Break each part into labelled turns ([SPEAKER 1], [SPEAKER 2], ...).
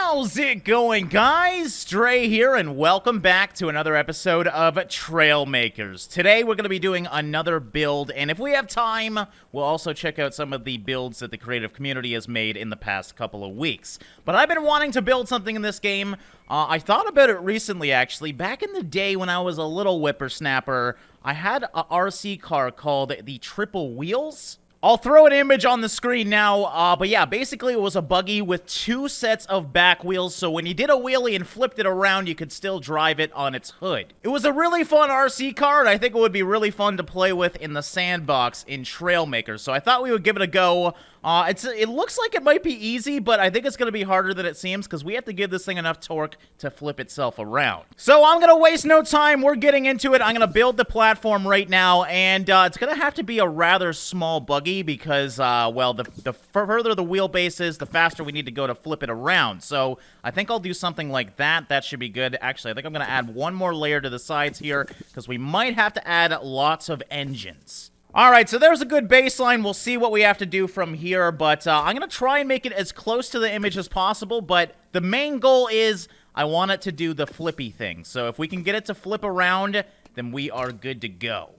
[SPEAKER 1] How's it going, guys? Drae here, and welcome back to another episode of Trailmakers. Today, we're going to be doing another build, and if we have time, we'll also check out some of the builds that the creative community has made in the past couple of weeks. But I've been wanting to build something in this game. I thought about it recently, actually. Back in the day when I was a little whippersnapper, I had a RC car called the Triple Wheels. I'll throw an image on the screen now, but yeah, basically it was a buggy with 2 sets of back wheels, so when you did a wheelie and flipped it around, you could still drive it on its hood. It was a really fun RC car, and I think it would be really fun to play with in the Sandbox in Trailmakers, so I thought we would give it a go. It looks like it might be easy, but I think it's going to be harder than it seems, because we have to give this thing enough torque to flip itself around. So I'm going to waste no time. We're getting into it. I'm going to build the platform right now, and it's going to have to be a rather small buggy, because, well, the further the wheelbase is, the faster we need to go to flip it around. So I think I'll do something like that. That should be good. Actually, I think I'm going to add one more layer to the sides here, because we might have to add lots of engines. Alright, so there's a good baseline. We'll see what we have to do from here, but I'm going to try and make it as close to the image as possible, but the main goal is I want it to do the flippy thing. So if we can get it to flip around, then we are good to go.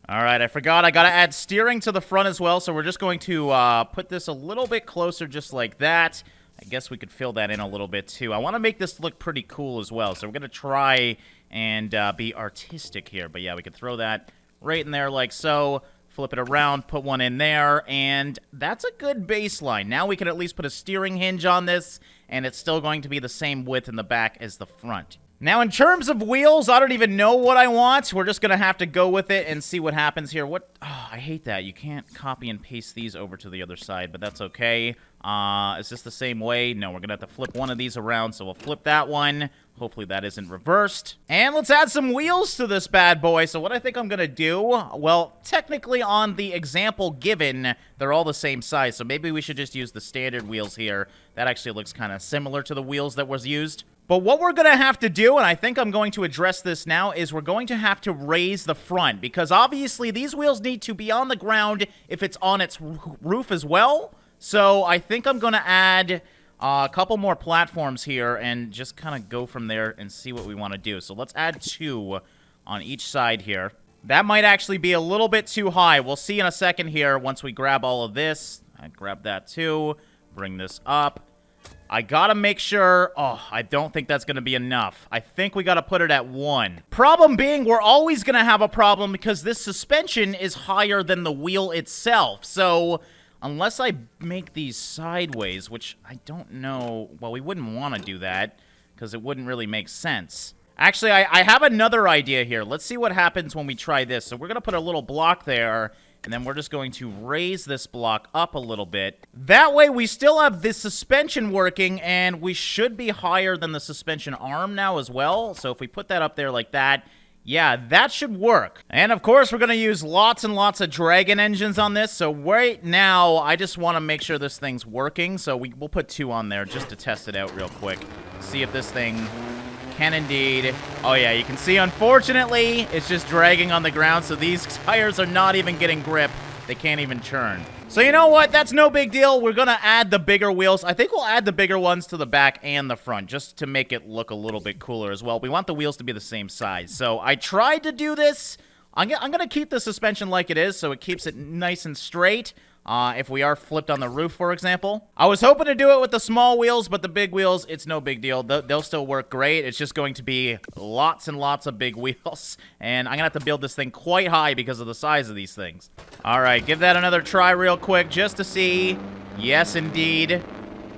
[SPEAKER 1] Alright, I forgot I got to add steering to the front as well, so we're just going to put this a little bit closer just like that. I guess we could fill that in a little bit too. I want to make this look pretty cool as well, so we're going to try and be artistic here. But yeah, we could throw that right in there like so. Flip it around, put one in there, and that's a good baseline. Now we can at least put a steering hinge on this, and it's still going to be the same width in the back as the front. Now, in terms of wheels, I don't even know what I want. We're just going to have to go with it and see what happens here. Oh, I hate that. You can't copy and paste these over to the other side, but that's okay. Is this the same way? No, we're going to have to flip one of these around, so we'll flip that one. Hopefully that isn't reversed. And let's add some wheels to this bad boy. So what I think I'm going to do, well, technically on the example given, they're all the same size. So maybe we should just use the standard wheels here. That actually looks kind of similar to the wheels that was used. But what we're going to have to do, and I think I'm going to address this now, is we're going to have to raise the front. Because obviously these wheels need to be on the ground if it's on its roof as well. So I think I'm going to add a couple more platforms here and just kind of go from there and see what we want to do. So let's add 2 on each side here. That might actually be a little bit too high. We'll see in a second here once we grab all of this. I grab that too. Bring this up. I gotta make sure... Oh, I don't think that's gonna be enough. I think we gotta put it at 1. Problem being, we're always gonna have a problem because this suspension is higher than the wheel itself. So unless I make these sideways, which I don't know... Well, we wouldn't want to do that because it wouldn't really make sense. Actually, I have another idea here. Let's see what happens when we try this. So we're gonna put a little block there, and then we're just going to raise this block up a little bit. That way, we still have this suspension working, and we should be higher than the suspension arm now as well. So if we put that up there like that, yeah, that should work. And of course, we're going to use lots and lots of dragon engines on this. So right now, I just want to make sure this thing's working. So we'll put 2 on there just to test it out real quick. See if this thing can indeed. Oh yeah, you can see, unfortunately, it's just dragging on the ground, so these tires are not even getting grip. They can't even turn. So you know what? That's no big deal. We're gonna add the bigger wheels. I think we'll add the bigger ones to the back and the front, just to make it look a little bit cooler as well. We want the wheels to be the same size. So I tried to do this. I'm gonna keep the suspension like it is, so it keeps it nice and straight. If we are flipped on the roof, for example. I was hoping to do it with the small wheels, but the big wheels, it's no big deal. They'll still work great. It's just going to be lots and lots of big wheels. And I'm going to have to build this thing quite high because of the size of these things. All right, give that another try real quick just to see. Yes, indeed.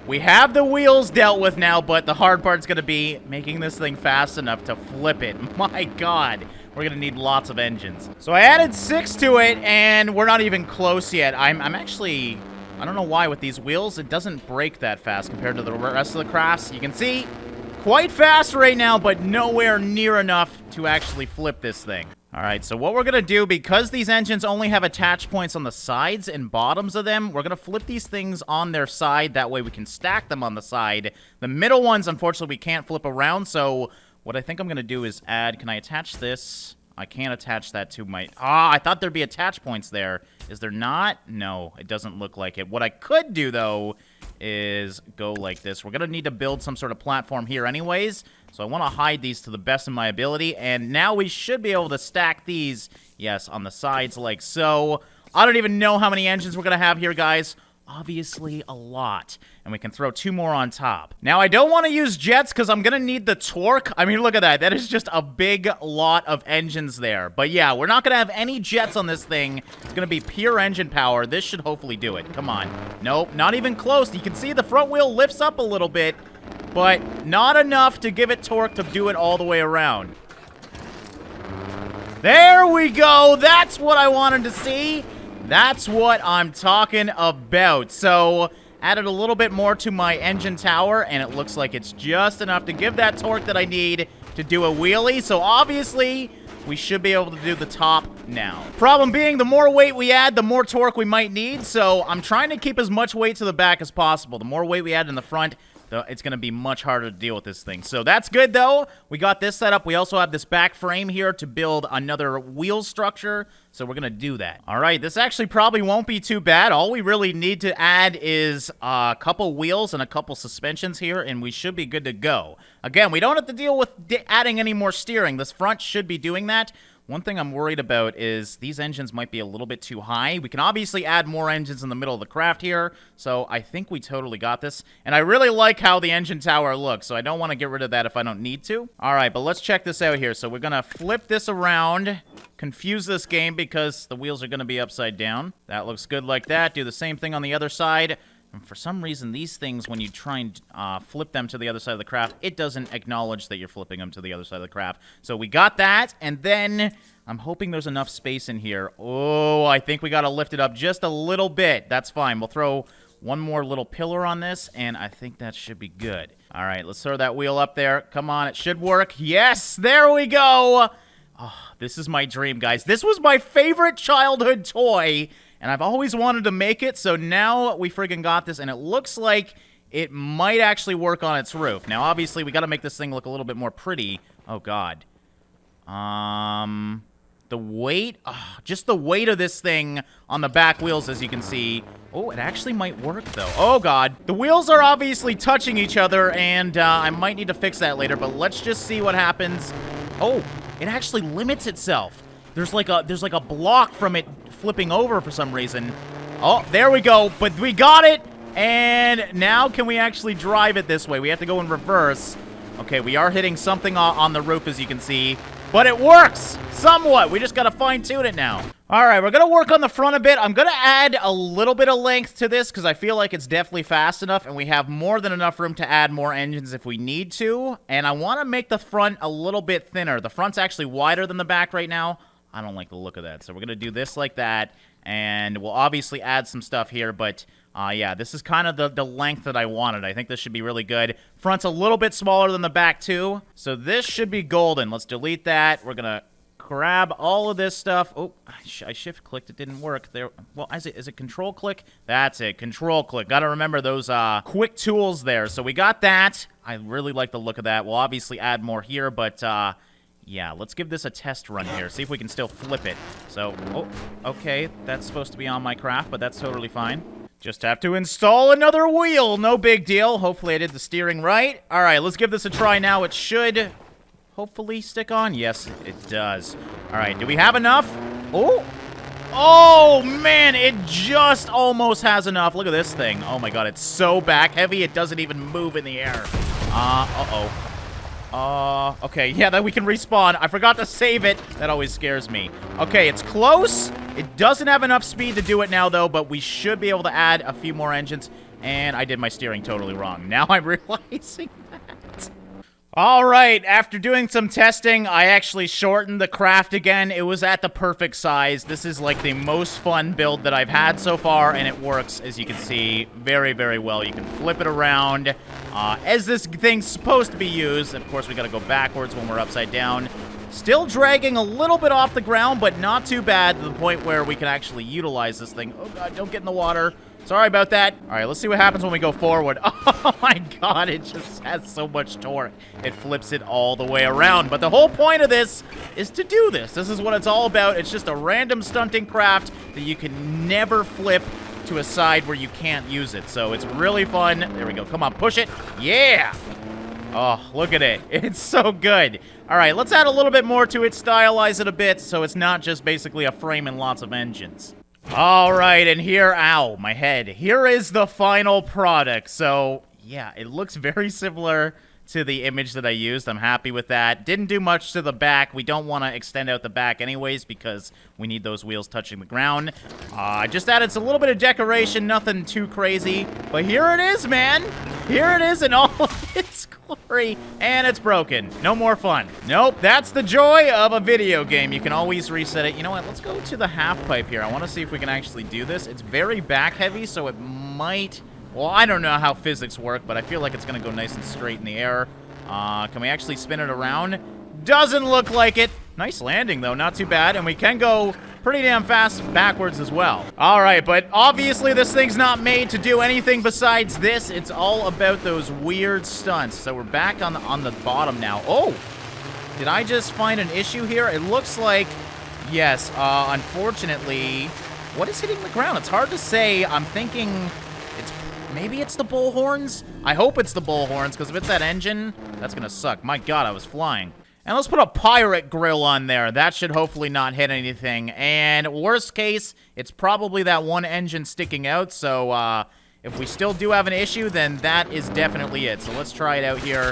[SPEAKER 1] We have the wheels dealt with now, but the hard part's going to be making this thing fast enough to flip it. My God. We're going to need lots of engines. So I added 6 to it, and we're not even close yet. I'm actually... I don't know why with these wheels, it doesn't break that fast compared to the rest of the crafts. You can see, quite fast right now, but nowhere near enough to actually flip this thing. All right, so what we're going to do, because these engines only have attach points on the sides and bottoms of them, we're going to flip these things on their side. That way we can stack them on the side. The middle ones, unfortunately, we can't flip around, so... What I think I'm going to do is add... Can I attach this? I can't attach that to my... I thought there'd be attach points there. Is there not? No, it doesn't look like it. What I could do, though, is go like this. We're going to need to build some sort of platform here anyways, so I want to hide these to the best of my ability, and now we should be able to stack these, yes, on the sides like so. I don't even know how many engines we're going to have here, guys. Obviously a lot, and we can throw 2 more on top. Now, I don't want to use jets because I'm going to need the torque. I mean, look at that. That is just a big lot of engines there. But yeah, we're not going to have any jets on this thing. It's going to be pure engine power. This should hopefully do it. Come on. Nope, not even close. You can see the front wheel lifts up a little bit, but not enough to give it torque to do it all the way around. There we go. That's what I wanted to see. That's what I'm talking about. So, added a little bit more to my engine tower, and it looks like it's just enough to give that torque that I need to do a wheelie. So, obviously, we should be able to do the top now. Problem being, the more weight we add, the more torque we might need. So, I'm trying to keep as much weight to the back as possible. The more weight we add in the front, it's going to be much harder to deal with this thing. So that's good, though. We got this set up. We also have this back frame here to build another wheel structure. So we're going to do that. All right, this actually probably won't be too bad. All we really need to add is a couple wheels and a couple suspensions here, and we should be good to go. Again, we don't have to deal with adding any more steering. This front should be doing that. One thing I'm worried about is these engines might be a little bit too high. We can obviously add more engines in the middle of the craft here, so I think we totally got this. And I really like how the engine tower looks, so I don't want to get rid of that if I don't need to. All right, but let's check this out here. So we're going to flip this around, confuse this game because the wheels are going to be upside down. That looks good like that. Do the same thing on the other side. And for some reason, these things, when you try and flip them to the other side of the craft, it doesn't acknowledge that you're flipping them to the other side of the craft. So we got that, and then I'm hoping there's enough space in here. Oh, I think we got to lift it up just a little bit. That's fine. We'll throw one more little pillar on this, and I think that should be good. All right, let's throw that wheel up there. Come on, it should work. Yes, there we go. Oh, this is my dream, guys. This was my favorite childhood toy, and I've always wanted to make it, so now we friggin' got this, and it looks like it might actually work on its roof. Now, obviously, we got to make this thing look a little bit more pretty. Oh, God. The weight, just the weight of this thing on the back wheels, as you can see. Oh, it actually might work, though. Oh, God. The wheels are obviously touching each other, and I might need to fix that later, but let's just see what happens. Oh, it actually limits itself. There's like a block from it flipping over for some reason. Oh, there we go. But we got it. And now can we actually drive it this way? We have to go in reverse. Okay, we are hitting something on the roof, as you can see. But it works somewhat. We just got to fine-tune it now. All right, we're going to work on the front a bit. I'm going to add a little bit of length to this because I feel like it's definitely fast enough, and we have more than enough room to add more engines if we need to. And I want to make the front a little bit thinner. The front's actually wider than the back right now. I don't like the look of that. So we're going to do this like that, and we'll obviously add some stuff here, but yeah, this is kind of the length that I wanted. I think this should be really good. Front's a little bit smaller than the back, too, so this should be golden. Let's delete that. We're going to grab all of this stuff. Oh, I shift-clicked. It didn't work. There. Well, is it control-click? That's it, control-click. Got to remember those quick tools there. So we got that. I really like the look of that. We'll obviously add more here, but yeah, let's give this a test run here. See if we can still flip it. So, oh, okay, that's supposed to be on my craft, but that's totally fine. Just have to install another wheel. No big deal. Hopefully I did the steering right. All right, let's give this a try now. It should hopefully stick on. Yes, it does. All right, do we have enough? Oh, oh, man, it just almost has enough. Look at this thing. Oh, my God, it's so back heavy, it doesn't even move in the air. Uh-oh. Okay, yeah, that we can respawn. I forgot to save it. That always scares me. Okay, it's close. It doesn't have enough speed to do it now, though, but we should be able to add a few more engines. And I did my steering totally wrong. Now I'm realizing that. All right, after doing some testing, I actually shortened the craft again. It was at the perfect size. This is like the most fun build that I've had so far, and it works, as you can see, very, very well. You can flip it around as this thing's supposed to be used. Of course, we got to go backwards when we're upside down. Still dragging a little bit off the ground, but not too bad to the point where we can actually utilize this thing. Oh, God, don't get in the water. Sorry about that. All right, let's see what happens when we go forward. Oh, my God, it just has so much torque. It flips it all the way around. But the whole point of this is to do this. This is what it's all about. It's just a random stunting craft that you can never flip to a side where you can't use it. So it's really fun. There we go. Come on, push it. Yeah! Oh, look at it. It's so good. All right, let's add a little bit more to it, stylize it a bit, so it's not just basically a frame and lots of engines. All right, and here, ow, my head. Here is the final product. So, yeah, it looks very similar to the image that I used. I'm happy with that. Didn't do much to the back. We don't want to extend out the back anyways because we need those wheels touching the ground. I just added a little bit of decoration, nothing too crazy. But here it is, man. Here it is in all of its glory. And it's broken. No more fun. Nope, that's the joy of a video game. You can always reset it. You know what? Let's go to the half pipe here. I want to see if we can actually do this. It's very back heavy, so it might... Well, I don't know how physics work, but I feel like it's going to go nice and straight in the air. Can we actually spin it around? Doesn't look like it. Nice landing, though. Not too bad. And we can go pretty damn fast backwards as well. All right, but obviously this thing's not made to do anything besides this. It's all about those weird stunts. So we're back on the bottom now. Oh, did I just find an issue here? It looks like, yes, unfortunately, what is hitting the ground? It's hard to say. I'm thinking... Maybe it's the bullhorns? I hope it's the bullhorns, because if it's that engine, that's going to suck. My God, I was flying. And let's put a pirate grill on there. That should hopefully not hit anything. And worst case, it's probably that one engine sticking out. So if we still do have an issue, then that is definitely it. So let's try it out here.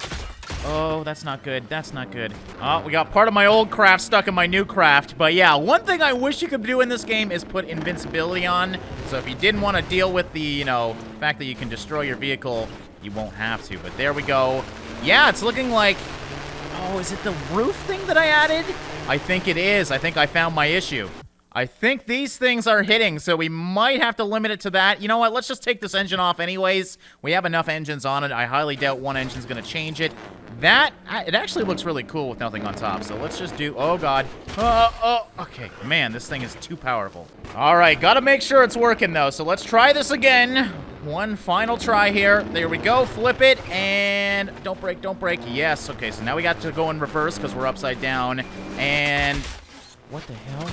[SPEAKER 1] Oh, that's not good. That's not good. Oh, we got part of my old craft stuck in my new craft. But yeah, one thing I wish you could do in this game is put invincibility on. So if you didn't want to deal with the, you know, fact that you can destroy your vehicle, you won't have to. But there we go. Yeah, it's looking like... Oh, is it the roof thing that I added? I think it is. I think I found my issue. I think these things are hitting, so we might have to limit it to that. You know what? Let's just take this engine off anyways. We have enough engines on it. I highly doubt one engine's going to change it. It actually looks really cool with nothing on top, so let's just do... Oh, God. Okay. Man, this thing is too powerful. All right, got to make sure it's working, though, so let's try this again. One final try here. There we go. Flip it, and don't break, don't break. Yes. Okay, so now we got to go in reverse because we're upside down, and... What the hell?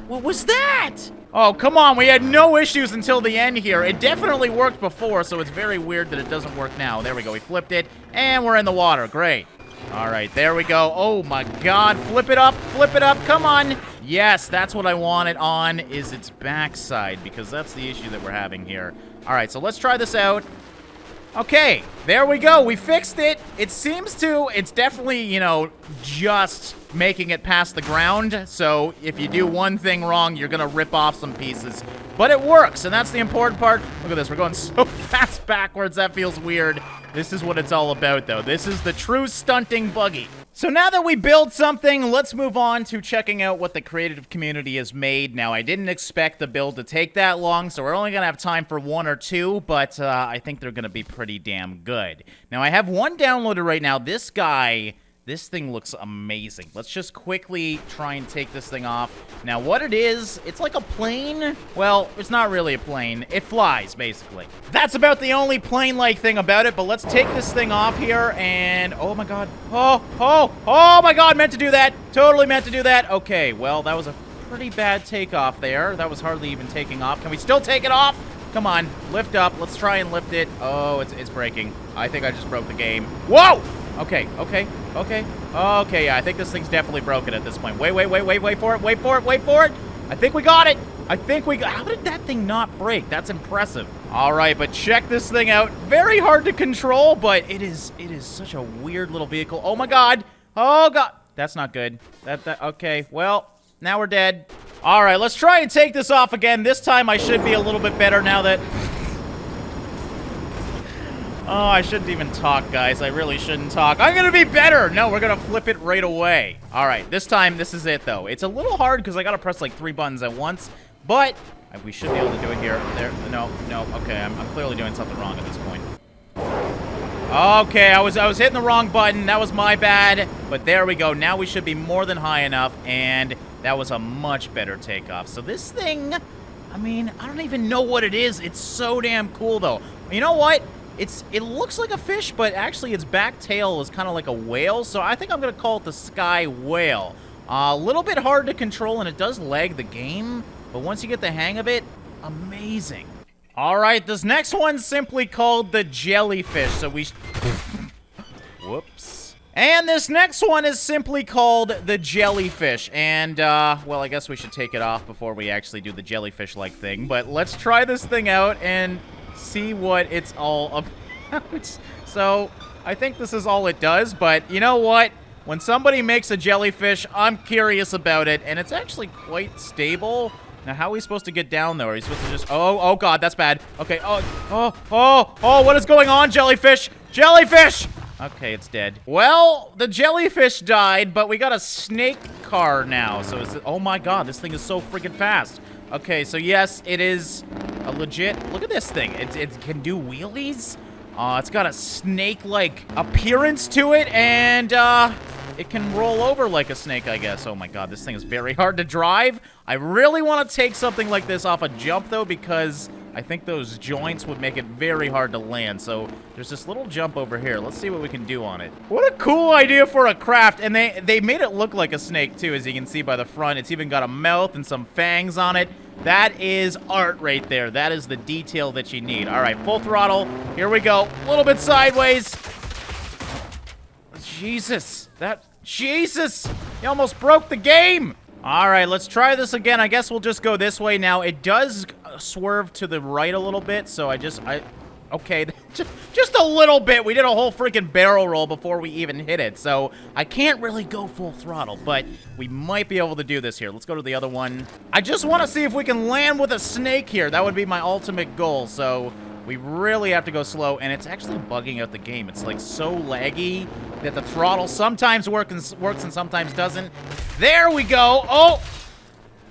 [SPEAKER 1] What was that? Oh, come on. We had no issues until the end here. It definitely worked before, so it's very weird that it doesn't work now. There we go. We flipped it, and we're in the water. Great. All right, there we go. Oh, my God. Flip it up. Flip it up. Come on. Yes, that's what I want it on, is its backside, because that's the issue that we're having here. All right, so let's try this out. Okay, there we go. We fixed it. It seems to. It's definitely, you know, just making it past the ground. So if you do one thing wrong, you're going to rip off some pieces. But it works, and that's the important part. Look at this. We're going so fast backwards. That feels weird. This is what it's all about, though. This is the true stunting buggy. So now that we build something, let's move on to checking out what the creative community has made. Now, I didn't expect the build to take that long, so we're only going to have time for one or two, but I think they're going to be pretty damn good. Now, I have one downloaded right now. This guy... This thing looks amazing. Let's just quickly try and take this thing off. Now, what it is, it's like a plane. Well, it's not really a plane. It flies, basically. That's about the only plane-like thing about it, but let's take this thing off here, and... Oh, my God. Oh, my God, meant to do that. Totally meant to do that. Okay, well, that was a pretty bad takeoff there. That was hardly even taking off. Can we still take it off? Come on, lift up. Let's try and lift it. Oh, it's breaking. I think I just broke the game. Whoa! Okay, yeah, I think this thing's definitely broken at this point. Wait for it. I think we got it. How did that thing not break? That's impressive. All right, but check this thing out. Very hard to control, but it is such a weird little vehicle. Oh my God. Oh God. That's not good. Okay, well, now we're dead. All right, let's try and take this off again. This time I should be a little bit better now that... Oh, I shouldn't even talk, guys. I really shouldn't talk. I'm gonna be better! No, we're gonna flip it right away. All right, this time, this is it, though. It's a little hard because I gotta press, like, 3 buttons at once, but we should be able to do it here. There, no, okay, I'm clearly doing something wrong at this point. Okay, I was hitting the wrong button. That was my bad, but there we go. Now we should be more than high enough, and that was a much better takeoff. So this thing, I mean, I don't even know what it is. It's so damn cool, though. You know what? It looks like a fish, but actually its back tail is kind of like a whale, so I think I'm going to call it the Sky Whale. A little bit hard to control, and it does lag the game, but once you get the hang of it, amazing. All right, this next one's simply called the Jellyfish, so we... Whoops. And this next one is simply called the Jellyfish, and, well, I guess we should take it off before we actually do the jellyfish-like thing, but let's try this thing out and see what it's all about. So, I think this is all it does, but you know what? When somebody makes a jellyfish, I'm curious about it, and it's actually quite stable. Now, how are we supposed to get down, though? Are you supposed to just... Oh, God, that's bad. Okay, oh, what is going on, jellyfish? Jellyfish! Okay, it's dead. Well, the jellyfish died, but we got a snake car now. So, oh my God, this thing is so freaking fast. Okay, so yes, it is a legit... Look at this thing. It can do wheelies. It's got a snake-like appearance to it, and, it can roll over like a snake, I guess. Oh my God, this thing is very hard to drive. I really want to take something like this off a jump, though, because I think those joints would make it very hard to land. So there's this little jump over here. Let's see what we can do on it. What a cool idea for a craft. And they made it look like a snake, too, as you can see by the front. It's even got a mouth and some fangs on it. That is art right there. That is the detail that you need. All right, full throttle. Here we go. A little bit sideways. Jesus. Jesus! You almost broke the game! Alright, let's try this again. I guess we'll just go this way now. It does swerve to the right a little bit, so okay, just a little bit. We did a whole freaking barrel roll before we even hit it, so I can't really go full throttle, but we might be able to do this here. Let's go to the other one. I just want to see if we can land with a snake here. That would be my ultimate goal, so we really have to go slow, and it's actually bugging out the game. It's, like, so laggy that the throttle sometimes works and sometimes doesn't. There we go. Oh!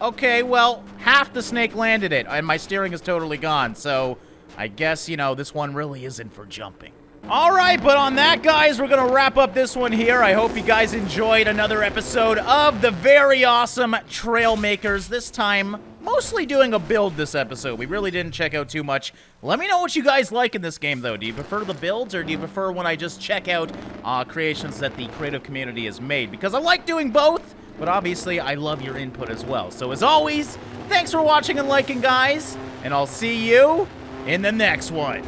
[SPEAKER 1] Okay, well, half the snake landed it, and my steering is totally gone, so I guess, you know, this one really isn't for jumping. All right, but on that, guys, we're going to wrap up this one here. I hope you guys enjoyed another episode of the very awesome Trailmakers. This time, mostly doing a build this episode. We really didn't check out too much. Let me know what you guys like in this game, though. Do you prefer the builds, or do you prefer when I just check out creations that the creative community has made? Because I like doing both, but obviously I love your input as well. So as always, thanks for watching and liking, guys, and I'll see you in the next one.